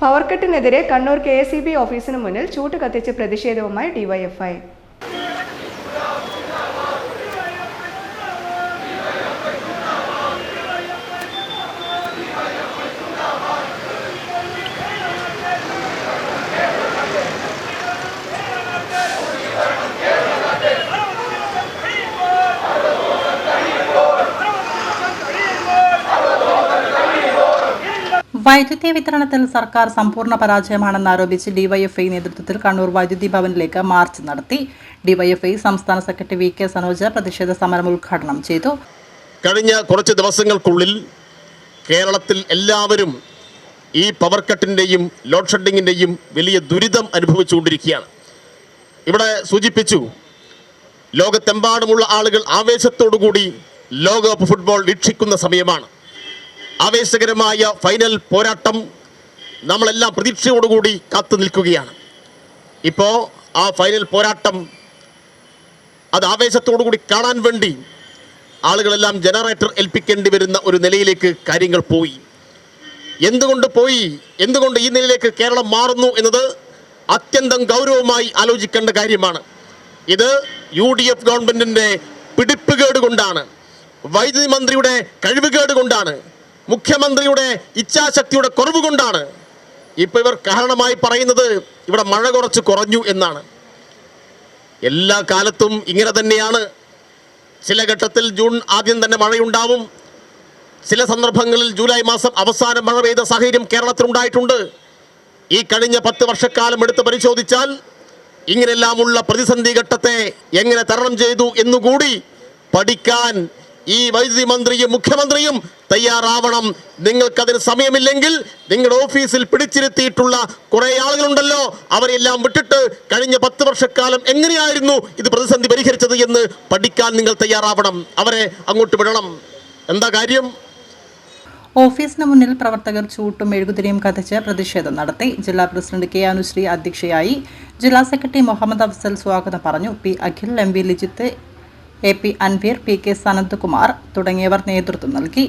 പവർക്കട്ടിനെതിരെ Kannur KSEB ഓഫീസിന് മുന്നിൽ ചൂട്ട് കത്തിച്ച് പ്രതിഷേധവുമായി ഡിവൈഎഫ്ഐ. വൈദ്യുതി വിതരണത്തിൽ സർക്കാർ സമ്പൂർണ്ണ പരാജയമാണെന്ന് ആരോപിച്ച് ഡിവൈഎഫ്ഐ നേതൃത്വത്തിൽ കണ്ണൂർ വൈദ്യുതി ഭവനിലേക്ക് മാർച്ച് നടത്തി. ഡിവൈഎഫ്ഐ സംസ്ഥാന സെക്രട്ടറി VK സനോജ് പ്രതിഷേധ സമരം ഉദ്ഘാടനം ചെയ്തു. കഴിഞ്ഞ കുറച്ച് ദിവസങ്ങൾക്കുള്ളിൽ കേരളത്തിൽ എല്ലാവരും ഈ പവർ കട്ടിൻ്റെയും ലോഡ് ഷെഡിങ്ങിൻ്റെയും വലിയ ദുരിതം അനുഭവിച്ചുകൊണ്ടിരിക്കുകയാണ്. ഇവിടെ സൂചിപ്പിച്ചു, ലോകത്തെമ്പാടുമുള്ള ആളുകൾ ആവേശത്തോടുകൂടി ലോകകപ്പ് ഫുട്ബോൾ വീക്ഷിക്കുന്ന സമയമാണ്. ആവേശകരമായ ഫൈനൽ പോരാട്ടം നമ്മളെല്ലാം പ്രതീക്ഷയോടുകൂടി കാത്തു നിൽക്കുകയാണ്. ഇപ്പോൾ ആ ഫൈനൽ പോരാട്ടം അത് ആവേശത്തോടുകൂടി കാണാൻ വേണ്ടി ആളുകളെല്ലാം ജനറേറ്റർ ഏൽപ്പിക്കേണ്ടി വരുന്ന ഒരു നിലയിലേക്ക് കാര്യങ്ങൾ പോയി. എന്തുകൊണ്ട് ഈ നിലയിലേക്ക് കേരളം മാറുന്നു എന്നത് അത്യന്തം ഗൗരവമായി ആലോചിക്കേണ്ട കാര്യമാണ്. ഇത് UDF ഗവൺമെൻറ്റിൻ്റെ പിടിപ്പുകേട് കൊണ്ടാണ്, വൈദ്യുതി മന്ത്രിയുടെ കഴിവുകേട് കൊണ്ടാണ്, മുഖ്യമന്ത്രിയുടെ ഇച്ഛാശക്തിയുടെ കുറവ് കൊണ്ടാണ്. ഇപ്പോൾ ഇവർ കാരണമായി പറയുന്നത് ഇവിടെ മഴ കുറച്ച് കുറഞ്ഞു എന്നാണ്. എല്ലാ കാലത്തും ഇങ്ങനെ തന്നെയാണ്. ചില ഘട്ടത്തിൽ ജൂൺ ആദ്യം തന്നെ മഴയുണ്ടാവും, ചില സന്ദർഭങ്ങളിൽ ജൂലൈ മാസം അവസാനം മഴ പെയ്ത സാഹചര്യം കേരളത്തിലുണ്ടായിട്ടുണ്ട്. ഈ കഴിഞ്ഞ 10 വർഷക്കാലം എടുത്ത് പരിശോധിച്ചാൽ ഇങ്ങനെല്ലാമുള്ള പ്രതിസന്ധി ഘട്ടത്തെ എങ്ങനെ തരണം ചെയ്തു എന്നുകൂടി പഠിക്കാൻ ഈ വൈദ്യുതി മന്ത്രിയും മുഖ്യമന്ത്രിയും തയ്യാറാവണം. നിങ്ങൾക്കതിന് സമയമില്ലെങ്കിൽ നിങ്ങളുടെ ഓഫീസിൽ പിടിച്ചിരുത്തിയിട്ടുള്ള കുറേ ആളുകളുണ്ടല്ലോ, അവരെല്ലാം വിട്ടിട്ട് കഴിഞ്ഞ 10 വർഷക്കാലം എങ്ങനെയായിരുന്നു ഇത് പ്രതിസന്ധി പരിഹരിച്ചത് എന്ന് പഠിക്കാൻ നിങ്ങൾ തയ്യാറാവണം. അവരെ അങ്ങോട്ട് വിടണം. എന്താ കാര്യം? ഓഫീസിന് മുന്നിൽ പ്രവർത്തകർ ചൂട്ടും മെഴുകുതിരിയും കത്തിച്ച് പ്രതിഷേധം നടത്തി. ജില്ലാ പ്രസിഡന്റ് K അനുശ്രീ അധ്യക്ഷയായി. ജില്ലാ സെക്രട്ടറി മുഹമ്മദ് അഫ്സൽ സ്വാഗതം പറഞ്ഞു. P Akhil, MV Lijith, AP Anveer, PK Sananth Kumar തുടങ്ങിയവർ നേതൃത്വം നൽകി.